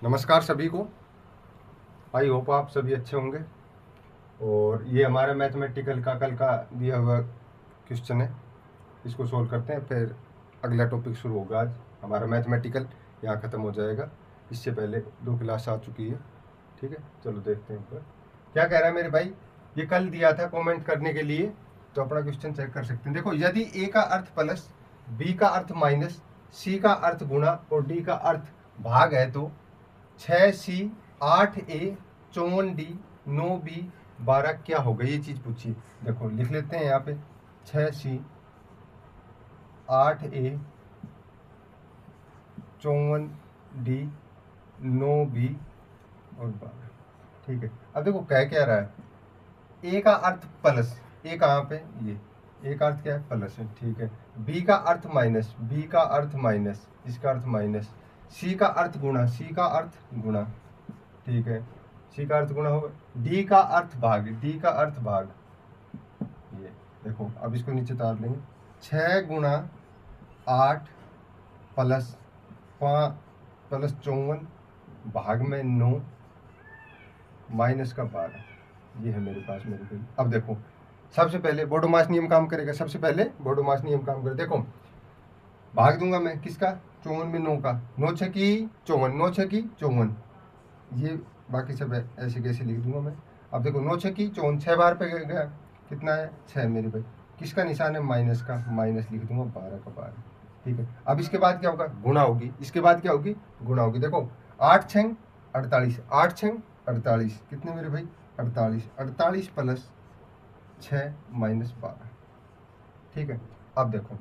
नमस्कार सभी को। आई होप आप सभी अच्छे होंगे। और ये हमारा मैथमेटिकल का कल का दिया हुआ क्वेश्चन है, इसको सोल्व करते हैं, फिर अगला टॉपिक शुरू होगा। आज हमारा मैथमेटिकल यहाँ ख़त्म हो जाएगा। इससे पहले 2 क्लास आ चुकी है। ठीक है, चलो देखते हैं ऊपर क्या कह रहा है मेरे भाई। ये कल दिया था कमेंट करने के लिए, तो अपना क्वेश्चन चेक कर सकते हैं। देखो, यदि ए का अर्थ प्लस, बी का अर्थ माइनस, सी का अर्थ गुणा और डी का अर्थ भाग है तो 6C 8A 54D 9B 12 क्या होगा, ये चीज़ पूछिए। देखो लिख लेते हैं यहाँ पे 6C 8A 54D 9B और 12। ठीक है, अब देखो कह क्या रहा है। ए का अर्थ प्लस, ए कहाँ पे, ये ए का अर्थ क्या है, प्लस है। ठीक है, बी का अर्थ माइनस, बी का अर्थ माइनस, इसका अर्थ माइनस। सी का अर्थ गुणा, सी का अर्थ गुणा। ठीक है, सी का अर्थ गुणा होगा। डी का अर्थ भाग, डी का अर्थ भाग। ये देखो, अब इसको नीचे तार लेंगे। 6 गुणा 8 प्लस 5 प्लस 54 भाग में 9 माइनस का 12। ये है मेरे पास मेरे पे। अब देखो, सबसे पहले बोडोमास नियम काम करेगा। सबसे पहले बोडोमास नियम काम करे। देखो, भाग दूंगा मैं किसका, 54 में 9 का। 9 6 की 54, 9 6 की 54। ये बाकी सब ऐसे कैसे लिख दूंगा मैं। अब देखो, 9 6 की 54, 6 बार पे गया, कितना है 6 मेरे भाई। किसका निशान है, माइनस का, माइनस लिख दूंगा 12 का 12। ठीक है, अब इसके बाद क्या होगा, गुणा होगी। इसके बाद क्या होगी, गुणा होगी। देखो 8 6 48, 8 6 48, कितने मेरे भाई 48, 48 प्लस 6 माइनस 12। ठीक है, अब देखो,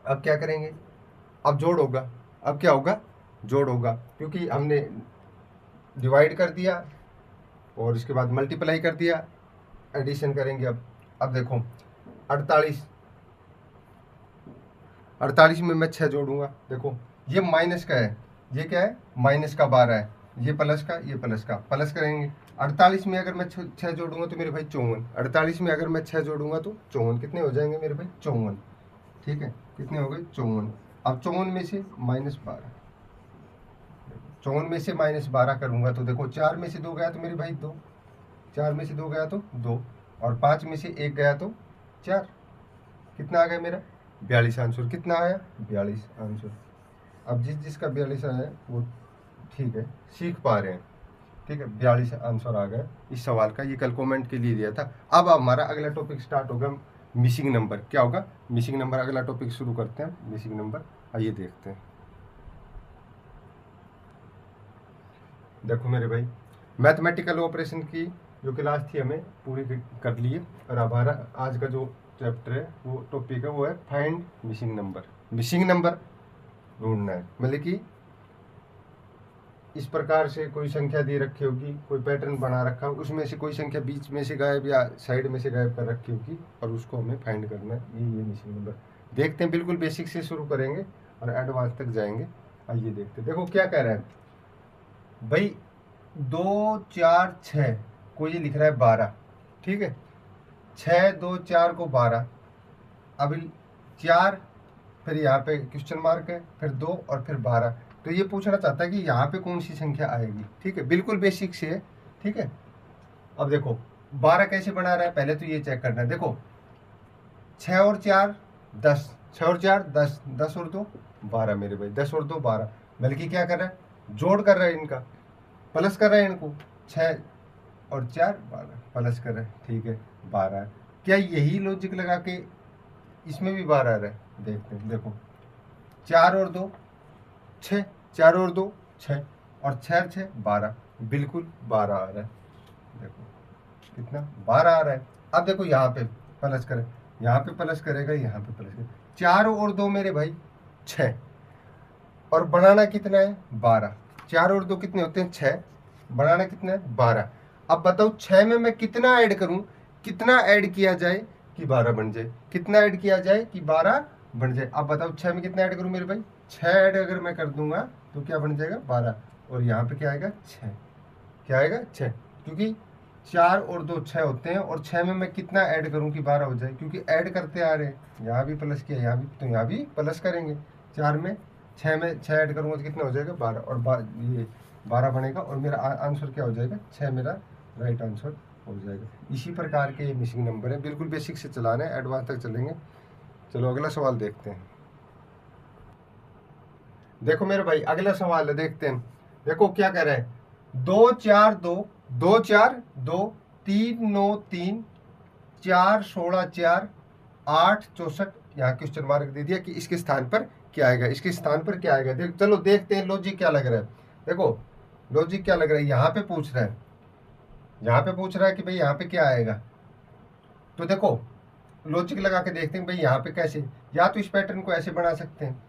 अब क्या करेंगे, अब जोड़ होगा। अब क्या होगा, जोड़ होगा, क्योंकि हमने डिवाइड कर दिया और इसके बाद मल्टीप्लाई कर दिया, एडिशन करेंगे। अब देखो 48, 48 में मैं 6 जोड़ूंगा। देखो ये माइनस का है, ये क्या है, माइनस का 12 है, ये प्लस का, ये प्लस का, प्लस करेंगे। 48 में अगर मैं 6 जोड़ूंगा तो मेरे भाई 54, 48 में अगर मैं 6 जोड़ूंगा तो 54, कितने हो जाएंगे मेरे भाई 54। ठीक है, कितने हो गए 54। अब 54 में से -12, 54 में से -12 करूंगा तो देखो 4 में से 2 गया तो मेरे भाई 2, 4 में से 2 गया तो 2, और 5 में से 1 गया तो 4। कितना आ गया मेरा 42 आंसर। कितना आया 42 आंसर। अब जिसका 42 आया वो ठीक है, सीख पा रहे हैं। ठीक है, 42 आंसर आ गया इस सवाल का। ये कल कमेंट के लिए दिया था। अब हमारा अगला टॉपिक स्टार्ट होगा, मिसिंग नंबर। क्या होगा, मिसिंग नंबर। अगला टॉपिक शुरू करते हैं, मिसिंग नंबर। आइए देखते हैं। देखो मेरे भाई, मैथमेटिकल ऑपरेशन की जो क्लास थी हमें पूरी कर लिए, और हमारा आज का जो चैप्टर है, वो टॉपिक है, वो है find missing number. Missing number ढूंढना है, मतलब कि इस प्रकार से कोई संख्या दे रखी होगी, कोई पैटर्न बना रखा हो, उसमें से कोई संख्या बीच में से गायब या साइड में से गायब कर रखी होगी, और उसको हमें फाइंड करना है। ये मिसिंग नंबर। देखते हैं, बिल्कुल बेसिक से शुरू करेंगे और एडवांस तक जाएंगे। आइए देखते हैं। देखो क्या कह रहा है भाई, 2 4 6 को ये लिख रहा है 12। ठीक है, 6 2 4 को 12। अब 4, फिर यहाँ पे क्वेश्चन मार्क है, फिर 2 और फिर 12। तो ये पूछना चाहता है कि यहाँ पे कौन सी संख्या आएगी। ठीक है, बिल्कुल बेसिक से है। ठीक है, अब देखो 12 कैसे बना रहा है, पहले तो ये चेक करना है। देखो 6 और 4 10, 6 और 4 10, 10 और 2 12 मेरे भाई, 10 और 2 12। बल्कि क्या कर रहा है, जोड़ कर रहा है, इनका प्लस कर रहा है इनको। 6 और 4 12 प्लस कर रहा है। ठीक है, 12 है। क्या यही लॉजिक लगा के इसमें भी 12 आ रहा है, देखते हैं। देखो 4 और 2 6, 4 और 2 6, और 6 6 12, बिल्कुल 12 आ रहा है। देखो कितना 12 आ रहा है। अब देखो यहाँ पे प्लस करें, यहाँ पे प्लस करेगा, यहाँ पे प्लस करेगा। 4 और 2 मेरे भाई 6, और बनाना कितना है 12। 4 और 2 कितने होते हैं 6, बनाना कितना है 12। अब बताओ 6 में मैं कितना ऐड करूं, कितना ऐड किया जाए कि 12 बन जाए, कितना ऐड किया जाए कि 12 बन जाए। अब बताओ 6 में कितना ऐड करूं मेरे भाई, 6 ऐड अगर मैं कर दूंगा तो क्या बन जाएगा 12, और यहाँ पे क्या आएगा 6, क्या आएगा 6, क्योंकि 4 और 2 6 होते हैं, और 6 में मैं कितना ऐड करूं कि 12 हो जाए, क्योंकि ऐड करते आ रहे हैं। यहाँ भी प्लस किया, यहाँ भी, तो यहाँ भी प्लस करेंगे। 4 में 6 में 6 ऐड करूँगा तो कितना हो जाएगा 12, और ये 12 बनेगा और मेरा आंसर क्या हो जाएगा 6 मेरा राइट आंसर हो जाएगा। इसी प्रकार के ये मिसिंग नंबर है, बिल्कुल बेसिक से चलाना है, एडवांस तक चलेंगे। चलो अगला सवाल देखते हैं। देखो मेरे भाई अगला सवाल है, देखते हैं। देखो क्या कह रहा है, 2 4 2 2 4 2 3 9 3 4 16 4 8 64, यहाँ क्वेश्चन मार्क दे दिया कि इसके स्थान पर क्या आएगा, इसके स्थान पर क्या आएगा। चलो देखते हैं लॉजिक क्या लग रहा है। देखो लॉजिक क्या लग रहा है, यहाँ पे पूछ रहा है, यहाँ पे पूछ रहा है कि भाई यहाँ पे क्या आएगा। तो देखो लॉजिक लगा के देखते हैं भाई यहाँ पे कैसे, या तो इस पैटर्न को ऐसे बना सकते हैं,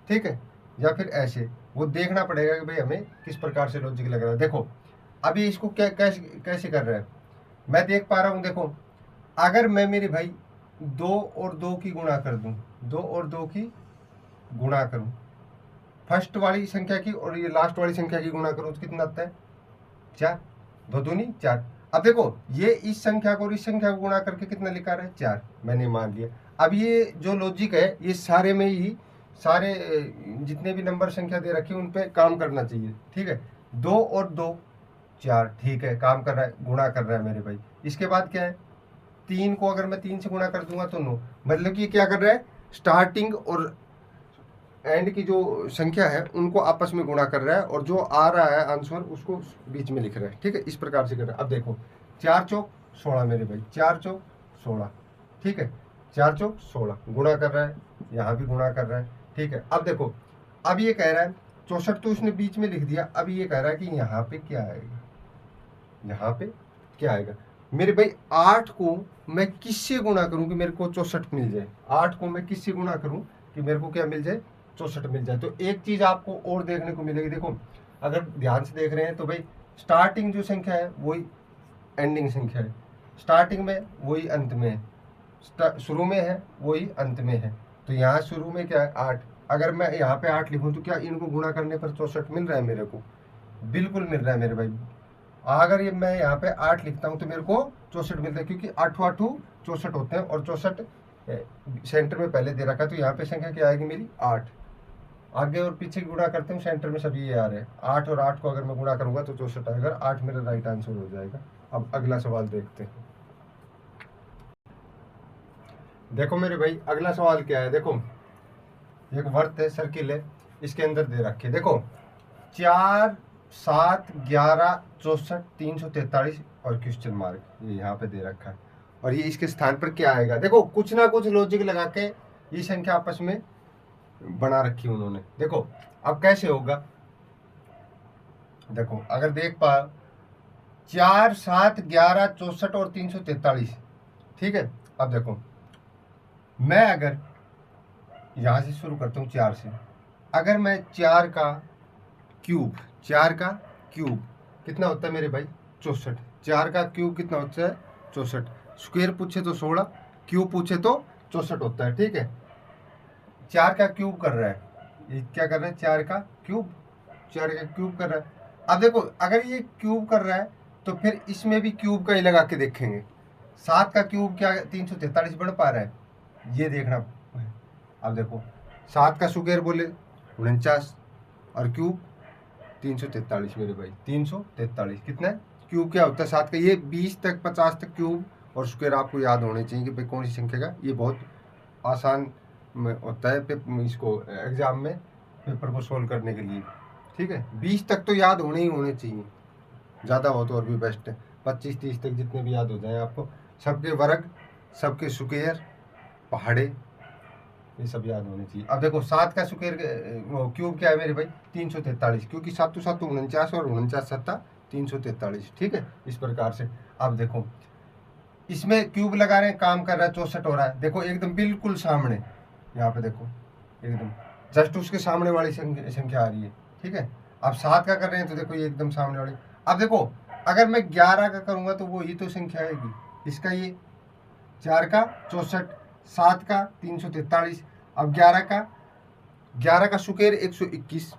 ठीक है, या फिर ऐसे। वो देखना पड़ेगा कि भाई हमें किस प्रकार से लॉजिक लग रहा है। देखो अभी इसको क्या कैसे कैसे कर रहा है, मैं देख पा रहा हूँ। देखो अगर मैं मेरे भाई 2 और 2 की गुणा कर दूं, 2 और 2 की गुणा करूं, फर्स्ट वाली संख्या की और ये लास्ट वाली संख्या की गुणा करूं तो कितना आता है 4, 2 दूनी 4। अब देखो ये इस संख्या को और इस संख्या को गुणा करके कितना लिखा रहा है 4, मैंने मान लिया। अब ये जो लॉजिक है ये सारे में ही सारे जितने भी नंबर संख्या दे रखी है उन पे काम करना चाहिए, ठीक है। 2 और 2 4, ठीक है, काम कर रहा है, गुणा कर रहा है मेरे भाई। इसके बाद क्या है, 3 को अगर मैं 3 से गुणा कर दूंगा तो 9, मतलब कि क्या कर रहा है, स्टार्टिंग और एंड की जो संख्या है उनको आपस में गुणा कर रहा है और जो आ रहा है आंसर उसको बीच में लिख रहा है, ठीक है, इस प्रकार से कर रहा है। अब देखो 4 चौक 16 मेरे भाई, 4 चौक 16, ठीक है, 4 चौक 16 गुणा कर रहा है, यहाँ भी गुणा कर रहा है, ठीक है। अब देखो अब ये कह रहा है 64 तो उसने बीच में लिख दिया, अब ये कह रहा है कि यहाँ पे क्या आएगा, यहाँ पे क्या आएगा मेरे भाई। 8 को मैं किससे गुणा करूं कि मेरे को 64 मिल जाए, 8 को मैं किससे गुणा करूं कि मेरे को क्या मिल जाए 64 मिल जाए। तो एक चीज आपको और देखने को मिलेगी, देखो अगर ध्यान से देख रहे हैं तो भाई स्टार्टिंग जो संख्या है वही एंडिंग संख्या है, स्टार्टिंग में वही अंत में है, शुरू में है वही अंत में है। तो यहाँ शुरू में क्या है 8, अगर मैं यहाँ पे 8 लिखूं तो क्या इनको गुणा करने पर 64 मिल रहा है मेरे को, बिल्कुल मिल रहा है मेरे भाई। अगर ये मैं यहाँ पे 8 लिखता हूँ तो मेरे को 64 मिलता है, क्योंकि 8 8 64 होते हैं और 64 सेंटर में पहले दे रखा है। तो यहाँ पे संख्या क्या आएगी मेरी 8, आगे और पीछे गुणा करते हूँ सेंटर में सभी ये आ रहे हैं, 8 और 8 को अगर मैं गुणा करूंगा तो 64 आएगा, 8 मेरा राइट आंसर हो जाएगा। अब अगला सवाल देखते हैं। देखो मेरे भाई अगला सवाल क्या है, देखो एक वर्त है, सर्किल है, इसके अंदर दे रखे, देखो 4 7 11 64 343 और क्वेश्चन मार्क ये यहाँ पे दे रखा है, और ये इसके स्थान पर क्या आएगा। देखो कुछ ना कुछ लॉजिक लगा के ये संख्या आपस में बना रखी उन्होंने। देखो अब कैसे होगा, देखो अगर देख पा 4 7 11 64 और 343, ठीक है। अब देखो मैं अगर यहां से शुरू करता हूँ 4 से, अगर मैं 4 का क्यूब, 4 का क्यूब कितना होता है मेरे भाई 64, 4 का क्यूब कितना होता है 64, स्क्वायर पूछे तो 16, क्यूब पूछे तो 64 होता है, ठीक है। 4 का क्यूब कर रहा है, ये क्या कर रहा है 4 का क्यूब, 4 का क्यूब कर रहा है। अब देखो अगर ये क्यूब कर रहा है तो फिर इसमें भी क्यूब का ही लगा के देखेंगे, 7 का क्यूब क्या 343 बन पा रहा है, ये देखना है। अब देखो 7 का स्क्वायर बोले 49 और क्यूब 343 मेरे भाई, 343 कितना है, क्यूब क्या होता है 7 का, ये 20 तक 50 तक क्यूब और स्क्वायर आपको याद होने चाहिए कि भाई कौन सी संख्या का, ये बहुत आसान में होता है इसको एग्जाम में पेपर को सोल्व करने के लिए, ठीक है। 20 तक तो याद होने ही होने चाहिए, ज़्यादा हो तो और भी बेस्ट है, 25 30 तक जितने भी याद हो जाए आपको, सबके वर्ग सबके स्क्वायर पहाड़े ये सब याद होने चाहिए। अब देखो 7 का स्क्वायर क्यूब क्या है मेरे भाई 343, क्योंकि 7 7 49 और 49 7 343, ठीक है, इस प्रकार से। अब देखो इसमें क्यूब लगा रहे हैं, काम कर रहा है 64 हो रहा है, देखो एकदम बिल्कुल सामने, यहाँ पे देखो एकदम जस्ट उसके सामने वाली संख्या आ रही है, ठीक है। अब 7 का कर रहे हैं तो देखो ये एकदम सामने वाली। अब देखो अगर मैं 11 का करूंगा तो वो ये तो संख्या आएगी, इसका ये 4 का 64, 7 का 343, अब 11 का स्क्वायर 121,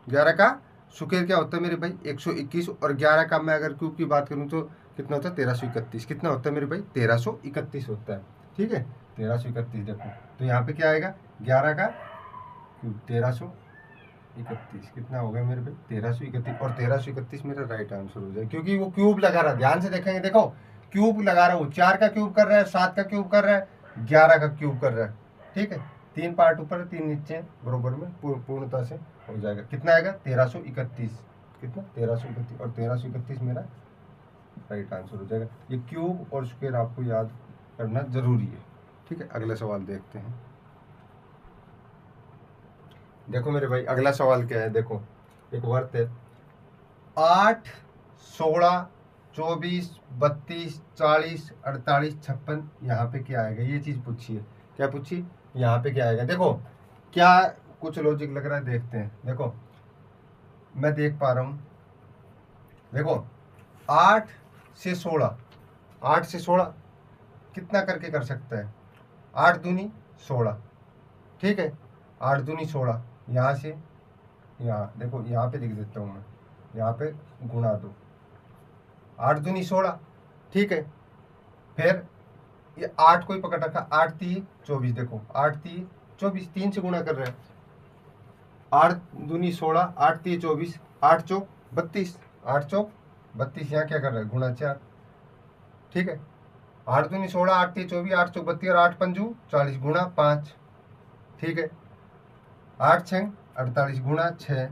11 का स्क्वायर क्या होता है मेरे भाई 121, और 11 का मैं अगर क्यूब की बात करूं तो कितना होता है 1331, कितना होता है मेरे भाई 1331 होता है, ठीक है, 1331। देखो तो यहाँ पे क्या आएगा 11 का क्यूब 1331, कितना हो गया मेरे भाई 1331, और 1331 मेरा राइट आंसर हो जाएगा, क्योंकि वो क्यूब लगा रहा है। ध्यान से देखेंगे, देखो क्यूब लगा रहा है, वो 4 का क्यूब कर रहा है, 7 का क्यूब कर रहा है, 11 का क्यूब कर रहा है। ठीक है, 3 पार्ट ऊपर 3 नीचे बरोबर में पूर्णता से हो जाएगा। कितना आएगा 1331, कितना 1331, और 1331 मेरा राइट आंसर हो जाएगा। ये क्यूब और स्क्वायर आपको याद करना जरूरी है। ठीक है, अगला सवाल देखते हैं। देखो मेरे भाई अगला सवाल क्या है, देखो एक वर्त है 8, 16, 24, 32, 40, 48, 56, यहाँ पे क्या आएगा, ये चीज पूछी है। क्या पूछी, यहाँ पे क्या आएगा। देखो क्या कुछ लॉजिक लग रहा है, देखते हैं। देखो मैं देख पा रहा हूं, देखो 8 से 16, 8 से 16 कितना करके कर सकता है, 8 दूनी 16। ठीक है, 8 दूनी 16, यहाँ से यहाँ देखो, यहाँ पे लिख देता हूँ मैं, यहाँ पे गुणा दो, 8 दूनी 16। ठीक है, फिर ये 8 को ही पकड़ रखा, 8 3 24, देखो 8 3 24, 3 से गुणा कर रहे हैं, 8 दूनी 16, 8 3 24, 8 चौक 32, 8 चौक 32, यहाँ क्या कर रहा है गुणा 4। ठीक है, 8 दूनी 16, 8 3 24, 8 चौक 32, और 8 पंजू 40 गुणा 5। ठीक है, 8 6 48 गुणा 6।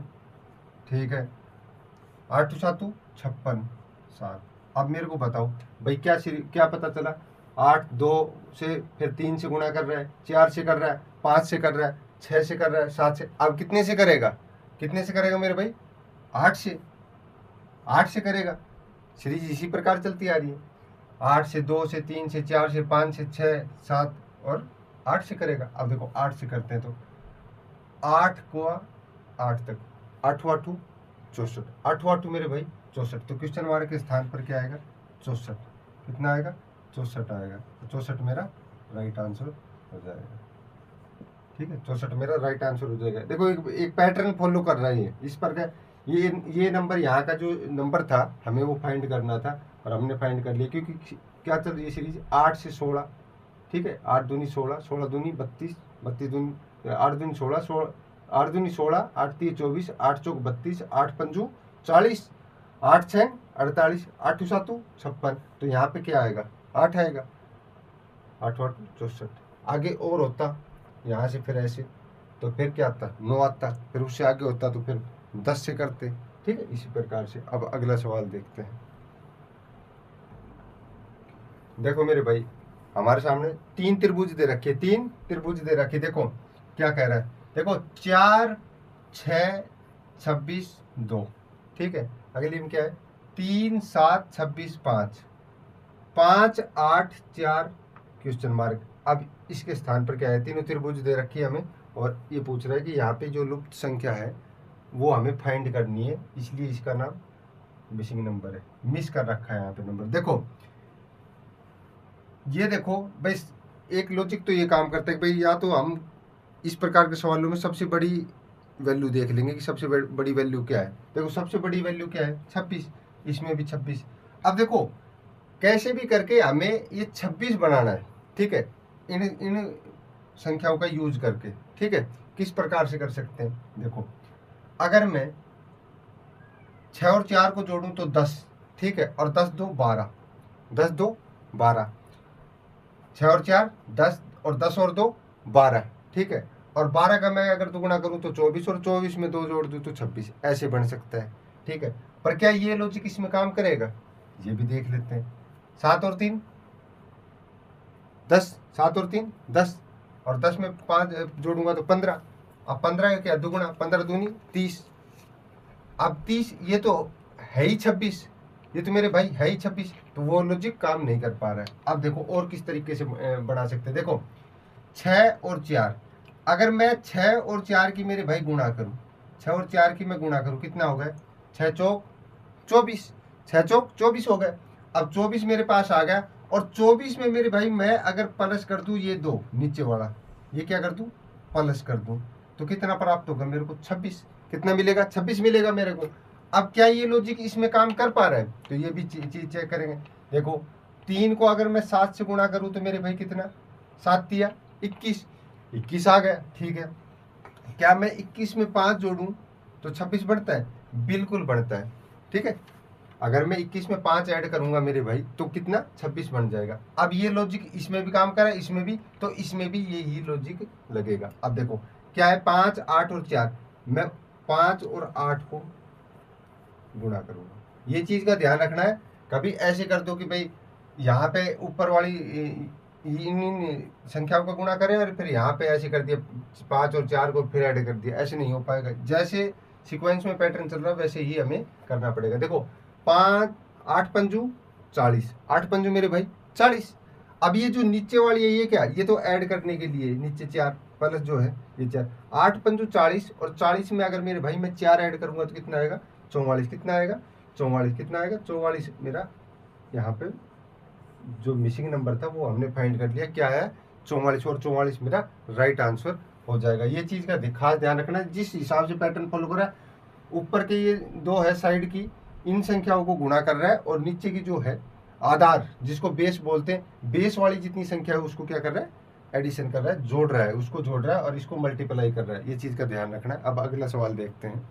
ठीक है, 8 7 56 7। अब मेरे को बताओ भाई क्या पता चला, 8 2 से, फिर 3 से गुणा कर रहा है, 4 से कर रहा है, 5 से कर रहा है, 6 से कर रहा है, 7 से। अब कितने से करेगा, कितने से करेगा मेरे भाई, 8 से, 8 से करेगा। सीरीज इसी प्रकार चलती आ रही है, 8 से, 2 से, 3 से, 4 से, 5 से, 6 7 और 8 से करेगा। अब देखो 8 से करते हैं तो 8 को 8 तक, 8 8 64, 8 8 मेरे भाई 64, तो क्वेश्चन मार्क के स्थान पर क्या आएगा 64। कितना आएगा 64 आएगा, तो 64 मेरा राइट आंसर हो जाएगा। ठीक है, 64 मेरा राइट आंसर हो जाएगा। देखो एक पैटर्न फॉलो कर रहा है इस पर क्या, ये नंबर, यहाँ का जो नंबर था हमें वो फाइंड करना था, और हमने फाइंड कर लिया, क्योंकि क्या चल रही है सीरीज 8 से 16। ठीक है, 8 दूनी 16, 16 दूनी 32, 32 दूनी 8 दूनी 16, 16 8 दूनी 16, 8 3 24, 8 चौक 32, 8 पंजू 40, 8 6 48, 8 7 56, तो यहाँ पे क्या आएगा 8 आएगा, 8 8 64। आगे और होता यहाँ से, फिर ऐसे, तो फिर क्या आता 9 आता, फिर उससे आगे होता तो फिर 10 से करते। ठीक है, इसी प्रकार से। अब अगला सवाल देखते हैं। देखो मेरे भाई हमारे सामने 3 त्रिभुज दे रखे, 3 त्रिभुज दे रखे। देखो क्या कह रहा है, देखो 4 6 26 2। ठीक है, अगली में क्या है 3 7 26 5, 5 8 4 क्वेश्चन मार्क। अब इसके स्थान पर क्या है, तीनों त्रिभुज दे रखी है हमें, और ये पूछ रहा है कि यहाँ पे जो लुप्त संख्या है वो हमें फाइंड करनी है, इसलिए इसका नाम मिसिंग नंबर है, मिस कर रखा है यहाँ पे नंबर। देखो ये देखो भाई, एक लॉजिक तो ये काम करता है कि भाई या तो हम इस प्रकार के सवालों में सबसे बड़ी वैल्यू देख लेंगे कि सबसे बड़ी वैल्यू क्या है। देखो सबसे बड़ी वैल्यू क्या है 26, इसमें भी 26। अब देखो कैसे भी करके हमें ये 26 बनाना है। ठीक है, इन संख्याओं का यूज करके। ठीक है, किस प्रकार से कर सकते हैं, देखो अगर मैं 6 और 4 को जोड़ूं तो 10। ठीक है, और 10 2 12, 10 2 12, 6 और 4 10, और 10 और 2 12। ठीक है, और 12 का मैं अगर दुगुना करूं तो 24, और 24 में 2 जोड़ दूं तो 26, ऐसे बन सकता है। ठीक है, पर क्या ये लॉजिक इसमें काम करेगा, ये भी देख लेते हैं। 7 और 3 10, 7 और 3 10, और 10 में 5 जोड़ूंगा तो 15। अब 15 का क्या दुगुना, 15 दूनी 30। अब 30 ये तो है ही 26, ये तो मेरे भाई है ही 26, तो वो लॉजिक काम नहीं कर पा रहा है। अब देखो और किस तरीके से बना सकते हैं। देखो 6 और 4, अगर मैं 6 और 4 की मेरे भाई गुणा करूं, 6 और 4 की मैं गुणा करूं, कितना हो गया 6 चौक 24, 6 चौक 24 हो गए। अब 24 मेरे पास आ गया, और 24 में मेरे भाई मैं अगर प्लस कर दूं ये 2 नीचे वाला, ये क्या कर दूं प्लस कर दूं, तो कितना प्राप्त होगा मेरे को 26। कितना मिलेगा 26 मिलेगा मेरे को। अब क्या ये लॉजिक इसमें काम कर पा रहा है, तो ये भी चीज चेक करेंगे। देखो 3 को अगर मैं 7 से गुणा करूं तो मेरे भाई कितना, 7 दिया 21, 21 आ गया। ठीक है, क्या मैं 21 में 5 जोड़ूं तो 26 बढ़ता है? बिल्कुल बढ़ता है। ठीक है, अगर मैं 21 में 5 ऐड करूंगा मेरे भाई तो कितना? 26 बन जाएगा। अब ये लॉजिक इसमें भी काम कर रहा है, इसमें भी, तो इसमें भी यही लॉजिक लगेगा। अब देखो क्या है, 5, 8 और 4, मैं 5 और 8 को गुणा करूंगा। ये चीज का ध्यान रखना है। कभी ऐसे कर दो कि भाई यहाँ पे ऊपर वाली इन संख्याओं का गुणा करें और फिर यहाँ पे ऐसे कर दिया 5 और 4 को फिर ऐड कर दिया, ऐसे नहीं हो पाएगा। जैसे सीक्वेंस में पैटर्न चल रहा है वैसे ही हमें करना पड़ेगा। देखो 5, 8 पंजू 40, 8 पंजू मेरे भाई 40। अब ये जो नीचे वाली है ये क्या, ये तो ऐड करने के लिए नीचे 4 प्लस जो है ये 4, 8 पंजू 40, और 40 में अगर मेरे भाई मैं 4 ऐड करूंगा तो कितना आएगा? 44। कितना आएगा? 44। कितना आएगा? 44 मेरा यहाँ पे जो मिसिंग नंबर था वो हमने फाइंड कर लिया, क्या है? 44। और 44 मेरा राइट आंसर हो जाएगा। ये चीज का खास ध्यान रखना है। जिस हिसाब से पैटर्न फॉलो कर रहा है, ऊपर के ये दो है साइड की, इन संख्याओं को गुणा कर रहा है, और नीचे की जो है आधार जिसको बेस बोलते हैं, बेस वाली जितनी संख्या है उसको क्या कर रहा है? एडिशन कर रहा है, जोड़ रहा है, उसको जोड़ रहा है और इसको मल्टीप्लाई कर रहा है। ये चीज का ध्यान रखना है। अब अगला सवाल देखते हैं।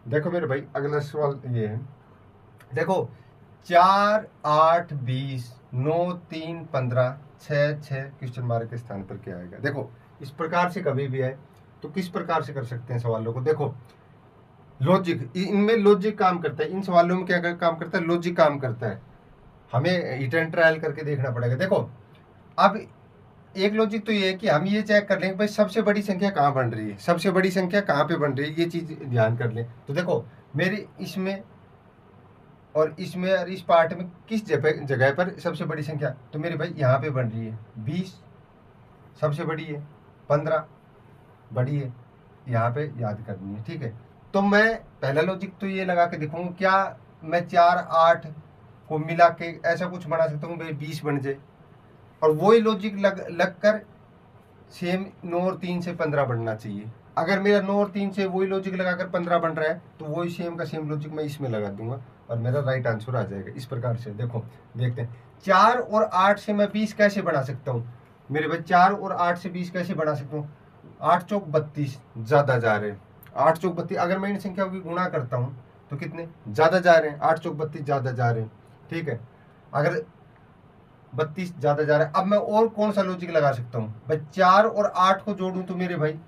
देखो मेरे भाई अगला सवाल ये है, देखो 4, 8, 20, 9, 3, 15, 6 क्वेश्चन मार्क के स्थान पर क्या आएगा? देखो इस प्रकार से कभी भी आए तो किस प्रकार से कर सकते हैं सवालों को? देखो लॉजिक, इनमें लॉजिक काम करता है। इन सवालों में क्या काम करता है? लॉजिक काम करता है। हमें हिट एंड ट्रायल करके देखना पड़ेगा। देखो अब एक लॉजिक तो ये है कि हम ये चेक कर लें भाई सबसे बड़ी संख्या कहाँ बन रही है, सबसे बड़ी संख्या कहाँ पे बन रही है, ये चीज ध्यान कर लें। तो देखो मेरे इसमें और इसमें और इस पार्ट में किस जगह पर सबसे बड़ी संख्या, तो मेरे भाई यहाँ पे बन रही है 20 सबसे बड़ी है, 15 बड़ी है, यहाँ पे याद करनी है। ठीक है, तो मैं पहला लॉजिक तो ये लगा के देखूंगा, क्या मैं 4, 8 को मिला के ऐसा कुछ बना सकता हूँ भाई 20 बन जाए, और वही लॉजिक लग कर सेम 9 और 3 से 15 बनना चाहिए। अगर मेरा 9 और 3 से वही लॉजिक लगाकर 15 बन रहा है तो वही सेम का सेम लॉजिक मैं इसमें लगा दूंगा और मेरा राइट आंसर आ जाएगा। इस प्रकार से देखो देखते हैं 4 और 8 से मैं 20 कैसे बना सकता हूँ मेरे भाई? 4 और 8 से 20 कैसे बना सकता हूँ? 8 चौक 32 ज्यादा जा रहे हैं, 8 चौक 32। अगर मैं इन संख्याओं की गुणा करता हूँ तो कितने ज्यादा जा रहे हैं? 8 चौक 32 ज्यादा जा रहे हैं। ठीक है, अगर 32 ज्यादा जा रहा है, अब मैं और कौन सा लॉजिक लगा सकता हूँ भाई? 4 और 8 को जोड़ूं तो मेरे भाई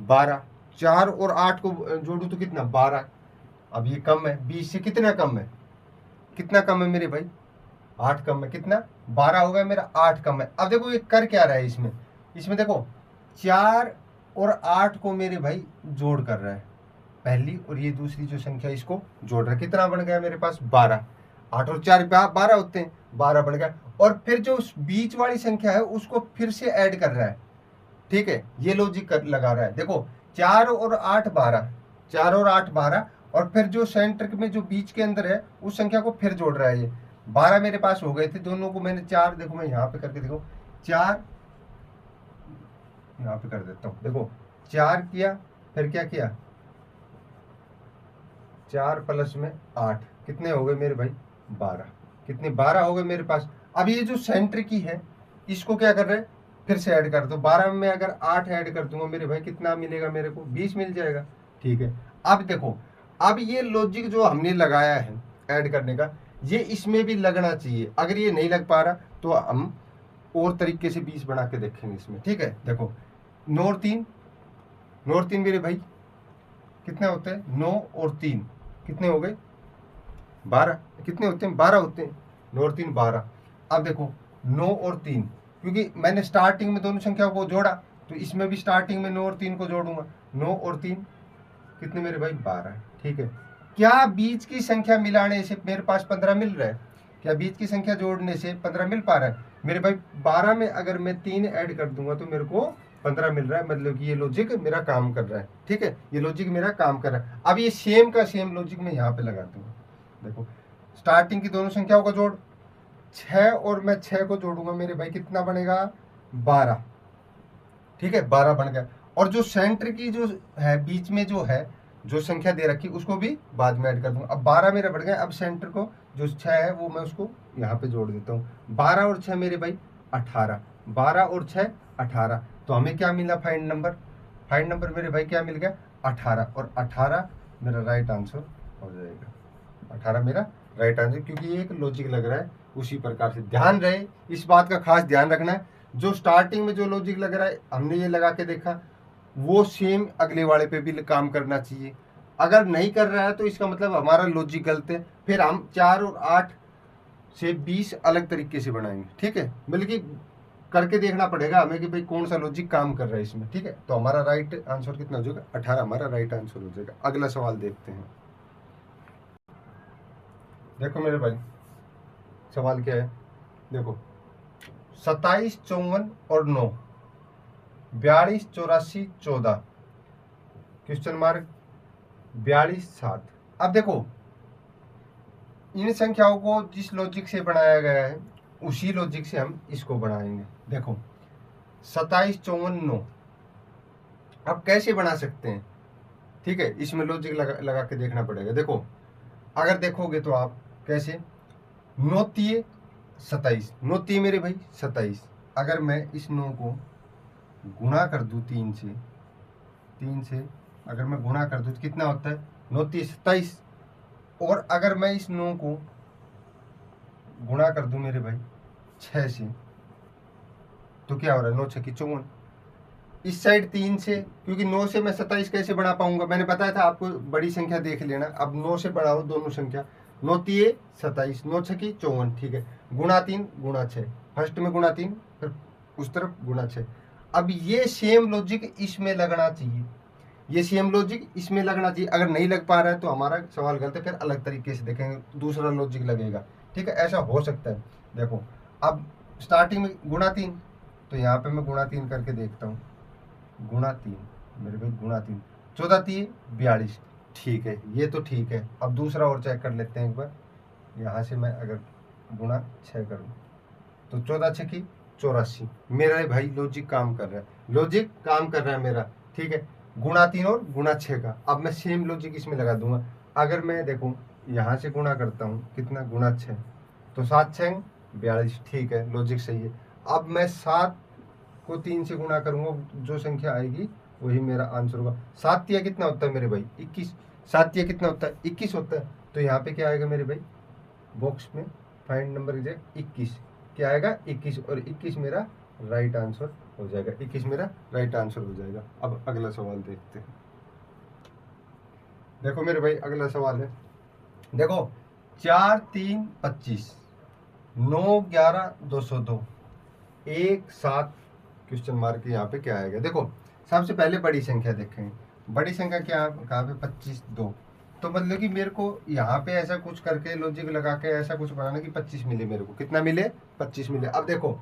12, 4 और 8 को जोड़ूं तो कितना? 12। अब ये कम है 20 से, कितना कम है? कितना कम है मेरे भाई? 8 कम है। कितना? 12 हो गया मेरा, 8 कम है। अब देखो ये कर क्या रहा है इसमें, इसमें देखो 4 और 8 को मेरे भाई जोड़ कर रहा है, पहली और ये दूसरी जो संख्या इसको जोड़ रहा है। कितना बन गया मेरे पास? 12। 8 और 4 12 होते हैं, 12 बन गया। और फिर जो बीच वाली संख्या है उसको फिर से ऐड कर रहा है। ठीक है, ये लॉजिक लगा रहा है। देखो 4 और 8 12, 4 और 8 12, और फिर जो सेंटर में जो बीच के अंदर है उस संख्या को फिर जोड़ रहा है। ये 12 मेरे पास हो गए थे, दोनों को मैंने 4, देखो मैं यहाँ पे करके देखो 4 यहाँ पे कर देता हूँ। देखो 4 किया, फिर क्या किया? 4 प्लस में 8, कितने हो गए मेरे भाई? 12। कितने? 12 हो गए मेरे पास। अब ये जो सेंटर की है इसको क्या कर रहे हैं? फिर से ऐड कर दो। 12 में अगर 8 ऐड कर दूंगा मेरे भाई कितना मिलेगा मेरे को? 20 मिल जाएगा। ठीक है, अब देखो अब ये लॉजिक जो हमने लगाया है ऐड करने का, ये इसमें भी लगना चाहिए। अगर ये नहीं लग पा रहा तो हम और तरीके से 20 बना के देखेंगे इसमें। ठीक है, देखो 9 और 3, 9 और 3 मेरे भाई कितने होते हैं? 9 और 3 कितने हो गए? 12। कितने होते हैं? 12 होते हैं। 9 और 3 12। अब देखो 9 और 3, क्योंकि मैंने स्टार्टिंग में दोनों संख्याओं को जोड़ा तो इसमें भी स्टार्टिंग में 9 और 3 को जोड़ूंगा। 9 और 3 कितने मेरे भाई? 12। ठीक है, क्या बीच की संख्या मिलाने से मेरे पास 15 मिल रहा है? क्या बीच की संख्या जोड़ने से 15 मिल पा रहा है मेरे भाई? 12 में अगर मैं 3 ऐड कर दूंगा तो मेरे को 15 मिल रहा है, मतलब कि ये लॉजिक मेरा काम कर रहा है। ठीक है, ये लॉजिक मेरा काम कर रहा है। अब ये सेम का सेम लॉजिक मैं यहाँ पे लगा दूंगा। देखो स्टार्टिंग की दोनों संख्याओं का जोड़ 6 और मैं 6 को जोड़ूंगा मेरे भाई कितना बनेगा? 12। ठीक है, 12 बन गया। और जो सेंटर की जो है बीच में जो है जो संख्या दे रखी उसको भी बाद में ऐड कर दूंगा। अब 12 मेरा बढ़ गया। अब सेंटर को जो 6 है वो मैं उसको यहाँ पे जोड़ देता हूँ। 12 और 6 मेरे भाई 18, 12 और 6 18। तो हमें क्या मिला फाइंड नंबर? फाइंड नंबर मेरे भाई क्या मिल गया? 18, और 18 मेरा राइट आंसर हो जाएगा। 18 मेरा राइट आंसर, क्योंकि ये एक लॉजिक लग रहा है। उसी प्रकार से ध्यान रहे, इस बात का खास ध्यान रखना है, जो स्टार्टिंग में जो लॉजिक लग रहा है हमने ये लगा के देखा, वो सेम अगले वाले पे भी काम करना चाहिए। अगर नहीं कर रहा है तो इसका मतलब हमारा लॉजिक गलत है, फिर हम 4 और 8 से 20 अलग तरीके से बनाएंगे। ठीक है, बल्कि करके देखना पड़ेगा हमें कि भाई कौन सा लॉजिक काम कर रहा है इसमें। ठीक है, तो हमारा राइट आंसर कितना हो जाएगा? 18 हमारा राइट आंसर हो जाएगा। अगला सवाल देखते हैं। देखो मेरे भाई, सवाल क्या है? देखो, 27, 54 और 9, 42, 84, 14, क्वेश्चन मार्क 42, 7। अब देखो, इन संख्याओं को जिस लॉजिक से बनाया गया है उसी लॉजिक से हम इसको बनाएंगे। देखो, 27, 54, 9, अब कैसे बना सकते हैं? ठीक है, इसमें लॉजिक लगा के देखना पड़ेगा। देखो, अगर देखोगे तो आप कैसे, 9 तिये 27, 9 तिये मेरे भाई 27, अगर मैं इस 9 को गुणा कर दूं 3 से अगर मैं गुणा कर दूं तो कितना होता है? 9 तिये 27, और अगर मैं इस 9 को गुणा कर दूं मेरे भाई 6 से, तो क्या हो रहा है? 9 छक्की 54। इस साइड 3 से, क्योंकि 9 से मैं 27 कैसे बना पाऊंगा? मैंने बताया था आपको बड़ी संख्या देख लेना। अब 9 से बढ़ाओ दोनों संख्या, 9 तिये 27, 9 छक्की 54। ठीक है, गुणा 3 गुणा 6, फर्स्ट में गुणा 3, फिर उस तरफ गुणा 6। अब ये सेम लॉजिक इसमें लगना चाहिए, ये सेम लॉजिक इसमें लगना चाहिए। अगर नहीं लग पा रहा है तो हमारा सवाल गलत है, फिर अलग तरीके से देखेंगे, दूसरा लॉजिक लगेगा। ठीक है, ऐसा हो सकता है। देखो, अब स्टार्टिंग में गुणा 3, तो यहाँ पे मैं गुणा 3 करके देखता हूँ। गुणा 3 मेरे भाई, गुणा 3, 14 तिये 42। ठीक है, ये तो ठीक है। अब दूसरा और चेक कर लेते हैं एक बार। यहाँ से मैं अगर गुणा 6 करूँ तो 14 छक्की 84, मेरा भाई लॉजिक काम कर रहा है, लॉजिक काम कर रहा है मेरा। ठीक है, गुणा 3 और गुणा 6 का, अब मैं सेम लॉजिक इसमें लगा दूंगा। अगर मैं देखूँ यहाँ से गुणा करता हूँ, कितना? गुणा 6, तो 7 6 42। ठीक है, लॉजिक सही है। अब मैं 7 को 3 से गुणा करूंगा, जो संख्या आएगी वही मेरा आंसर होगा। 7 तिया कितना होता है मेरे भाई? 21। 7 तिया कितना होता है? 21 होता है। तो यहाँ पे क्या आएगा मेरे भाई? बॉक्स में फाइंड नंबर एग्जैक्ट 21, क्या आएगा? 21, और 21 मेरा राइट आंसर हो जाएगा। 21 मेरा राइट आंसर हो जाएगा। अब अगला सवाल देखते हैं। देखो मेरे भाई, अगला सवाल है, देखो, 4 3 25, 9 11 202, 1 7, क्वेश्चन मार्क यहाँ पे क्या आएगा? देखो, सबसे पहले बड़ी संख्या देखेंगे। बड़ी संख्या क्या कहाँ पे? 25 2। तो मतलब कि मेरे को यहाँ पे ऐसा कुछ करके लॉजिक लगा के ऐसा कुछ बनाना कि 25 मिले मेरे को। कितना मिले? 25 मिले। अब देखो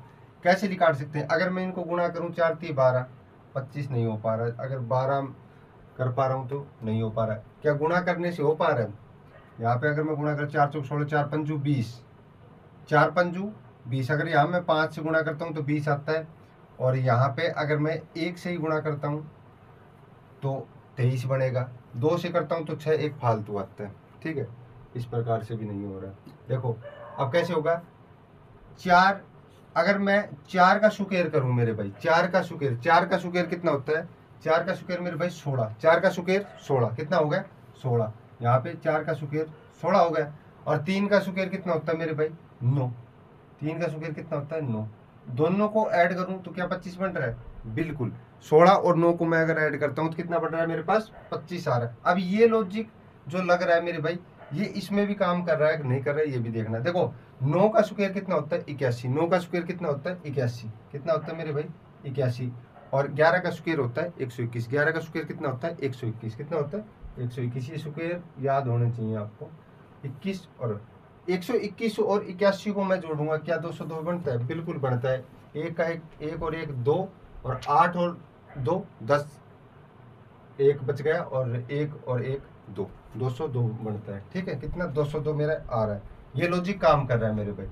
कैसे निकाल सकते हैं। अगर मैं इनको गुणा करूँ, 4 3 12, 25 नहीं हो पा रहा है। अगर 12 कर पा रहा हूँ तो नहीं हो पा रहा है। क्या गुणा करने से हो पा रहा है? यहाँ पे अगर मैं गुणा कर 4 चौक 16, 4 पंजू 20, 4 पंजू 20। अगर यहाँ मैं 5 से गुणा करता हूँ तो 20 आता है, और यहाँ पे अगर मैं 1 से ही गुणा करता हूँ तो 23 बनेगा। 2 से करता हूँ तो 6, 1 फालतू आता है। ठीक है, इस प्रकार से भी नहीं हो रहा है। देखो अब कैसे होगा? 4, अगर मैं 4 का सुकेर करूँ मेरे भाई, 4 का सुकेर, 4 का सुकेर कितना होता है? 4 का सुकेर मेरे भाई 16, 4 का सुकेर 16, कितना हो गया? 16। यहाँ पे 4 का सुकेर 16 हो गया। और 3 का सुकेर कितना होता है मेरे भाई? 9। 3 का सुकेर कितना होता है? 9। दोनों को ऐड करूं तो क्या 25 बन रहा है? बिल्कुल। 16 और 9 को मैं अगर ऐड करता हूं तो कितना बन रहा है मेरे पास? 25 आ रहा है। अब ये लॉजिक जो लग रहा है मेरे भाई, ये इसमें भी काम कर रहा है कि नहीं कर रहा है, ये भी देखना। देखो 9 का स्क्वायर कितना होता है? 81। 9 का स्क्वायर कितना होता है? 81। कितना होता है मेरे भाई? 81। और 11 का स्क्वायर होता है 121। 11 का स्क्वायर कितना होता है? 121। कितना होता है? 121। ये स्क्वायर याद होने चाहिए आपको। 21 और 121 और 81 को मैं जोड़ूंगा, क्या 202 बनता है? बिल्कुल बनता है। एक का एक और एक 2, और 8 और 2 10, एक बच गया, और एक और एक 2, 202 बनता है। ठीक है, कितना? 202 मेरा आ रहा है। ये लॉजिक काम कर रहा है मेरे भाई।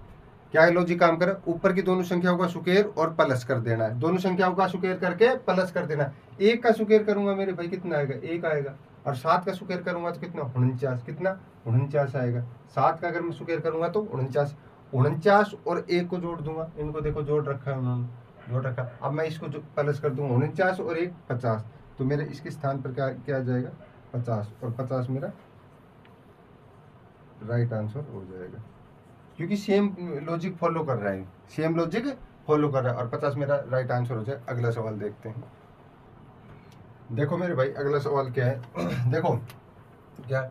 क्या लॉजिक काम कर रहा है? ऊपर की दोनों संख्याओं का सुकेर और प्लस कर देना है। दोनों संख्याओं का सुकेर करके प्लस कर देना है। एक का सुकेर करूंगा मेरे भाई, कितना आएगा? 1 आएगा। और 7 का सुकेर करूंगा तो कितना? 49। कितना? 49 आएगा। 7 का अगर मैं सुकेर करूंगा तो 49। 49 और 1 को जोड़ दूंगा, इनको देखो जोड़ रखा है उन्होंने, जोड़ रखा। अब मैं इसको जो प्लस कर दूँ 49 और एक 50, तो मेरे इसके स्थान पर क्या क्या आ जाएगा 50, और 50 मेरा राइट आंसर हो जाएगा, क्योंकि सेम लॉजिक फॉलो कर रहा है, सेम लॉजिक फॉलो कर रहा है, और 50 मेरा राइट आंसर हो जाए। अगला सवाल देखते हैं। देखो मेरे भाई अगला सवाल क्या है देखो क्या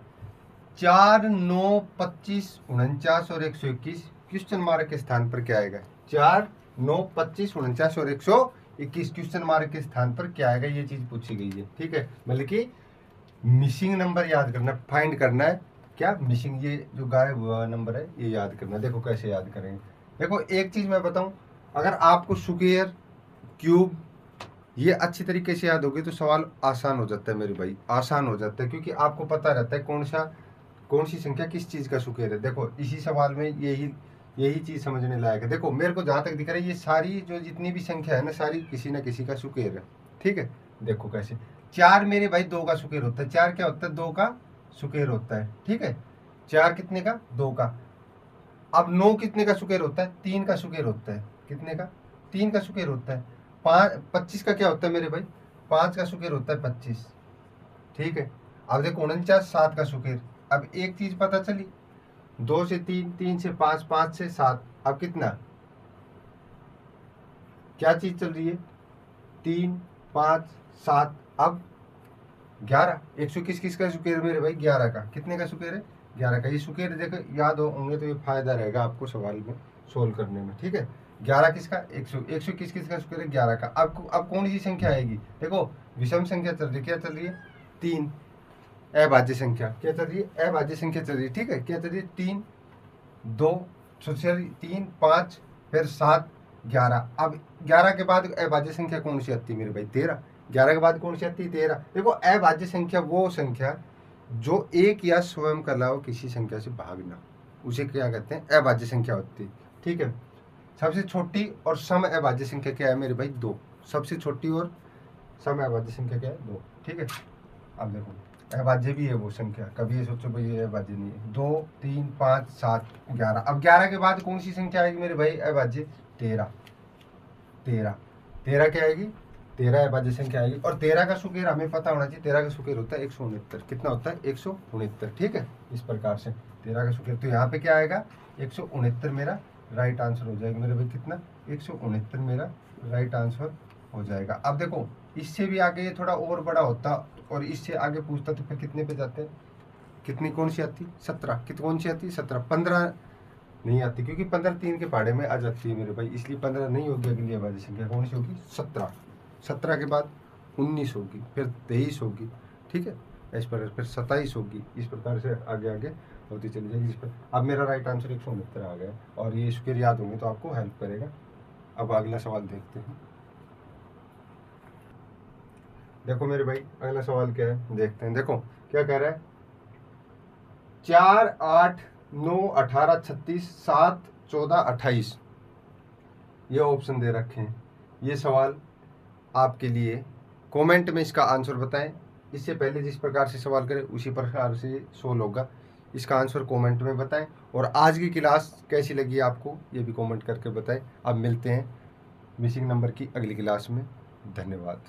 4, 9, 25, 49 और 121 क्वेश्चन मार्क के स्थान पर क्या आएगा। 4, 9, 25, 49 और 121 क्वेश्चन मार्क के स्थान पर क्या आएगा, ये चीज पूछी गई है। ठीक है, मतलब कि मिसिंग नंबर याद करना, फाइंड करना है क्या मिसिंग, ये जो गायब हुआ नंबर है ये याद करना। देखो कैसे याद करेंगे। देखो एक चीज मैं बताऊं, अगर आपको स्क्वायर, क्यूब ये अच्छी तरीके से याद होगी तो सवाल आसान हो जाता है मेरे भाई, आसान हो जाता है, क्योंकि आपको पता रहता है कौन सी संख्या किस चीज का स्क्वायर है। देखो इसी सवाल में यही चीज समझने लायक है। देखो मेरे को जहां तक दिख रहा है ये सारी जो जितनी भी संख्या है ना, सारी किसी ना किसी का स्क्वायर है। ठीक है, देखो कैसे 4 मेरे भाई 2 का स्क्वायर होता है। 4 क्या होता है 2 का स्क्वायर होता है। ठीक है, 4 कितने का 2 का। अब 9 कितने का स्क्वायर होता है 3 का स्क्वायर होता है। कितने का 3 का स्क्वायर होता है। 25 का क्या होता है मेरे भाई 5 का स्क्वायर होता है 25। ठीक है, अब देखो 49 7 का स्क्वायर। अब एक चीज पता चली, 2 से 3, 3 से 5, 5 से 7, अब कितना क्या चीज चल रही है 3, 5, 7, अब 11। 121 किसका स्क्वायर मेरे भाई 11 का। कितने का स्क्वायर है 11 का। ये स्क्वायर देखो याद होंगे तो ये फायदा रहेगा आपको सवाल में सोल्व करने में। ठीक है, 11 किसका 121 किसका स्क्वायर है 11 का। अब कौन सी संख्या आएगी, देखो विषम संख्या चल रही है, क्या चल रही है 3, अभाज्य संख्या क्या चल रही है अभाज्य संख्या चल रही है। ठीक है, क्या चल रही है 3, 2, सॉरी 3, 5, फिर 7, 11। अब 11 के बाद अभाज्य संख्या कौन सी आती है मेरे भाई 13। 11 के बाद कौन सी आती है 13। देखो अभाज्य संख्या वो संख्या जो एक या स्वयं के अलावा किसी संख्या से भागना, उसे क्या कहते हैं अभाज्य संख्या होती है। ठीक है, सबसे छोटी और सम अभाज्य संख्या क्या है मेरे भाई 2। सबसे छोटी और सम अभाज्य संख्या क्या है 2। ठीक है, अब देखो अभाज्य भी है वो संख्या, कभी ये सोचो भाई ये अभाज्य नहीं है। 2, 3, 5, 7, 11। अब 11 के बाद कौन सी संख्या आएगी मेरे भाई अभाज्य 13। 13 क्या आएगी 13 अभाज्य संख्या आएगी। और 13 का स्क्वायर हमें पता होना चाहिए, 13 का स्क्वायर होता है 169। कितना होता है 169। ठीक है, इस प्रकार से 13 का स्क्वायर, तो यहाँ पे क्या आएगा 169 मेरा राइट आंसर हो जाएगा मेरे भाई। कितना 169 मेरा राइट आंसर हो जाएगा। अब देखो इससे भी आगे ये थोड़ा और बड़ा होता और इससे आगे पूछता तो फिर कितने पे जाते हैं, कितनी कौन सी आती 17, कितनी कौन सी आती 17, 15 नहीं आती, क्योंकि 15 3 के पहाड़े में आ जाती है मेरे भाई, इसलिए 15 नहीं होगी। अगली अभाज्य संख्या कौन सी होगी 17। 17 के बाद 19 होगी, फिर 23 होगी। ठीक है, इस पर फिर 27 होगी, इस प्रकार से आगे आगे होती चली जाएगी। इस पर अब मेरा राइट आंसर 169 आ गया, और ये स्क्वायर याद होंगे तो आपको हेल्प करेगा। अब अगला सवाल देखते हैं। देखो मेरे भाई अगला सवाल क्या है देखते हैं। देखो क्या कह रहा है 4, 8, 9, 18, 36, 7, 14, 28 ये ऑप्शन दे रखे हैं। ये सवाल आपके लिए, कमेंट में इसका आंसर बताएं। इससे पहले जिस प्रकार से सवाल करें उसी प्रकार से सोल्व होगा। इसका आंसर कमेंट में बताएं, और आज की क्लास कैसी लगी आपको ये भी कमेंट करके बताएं। अब मिलते हैं मिसिंग नंबर की अगली क्लास में। धन्यवाद।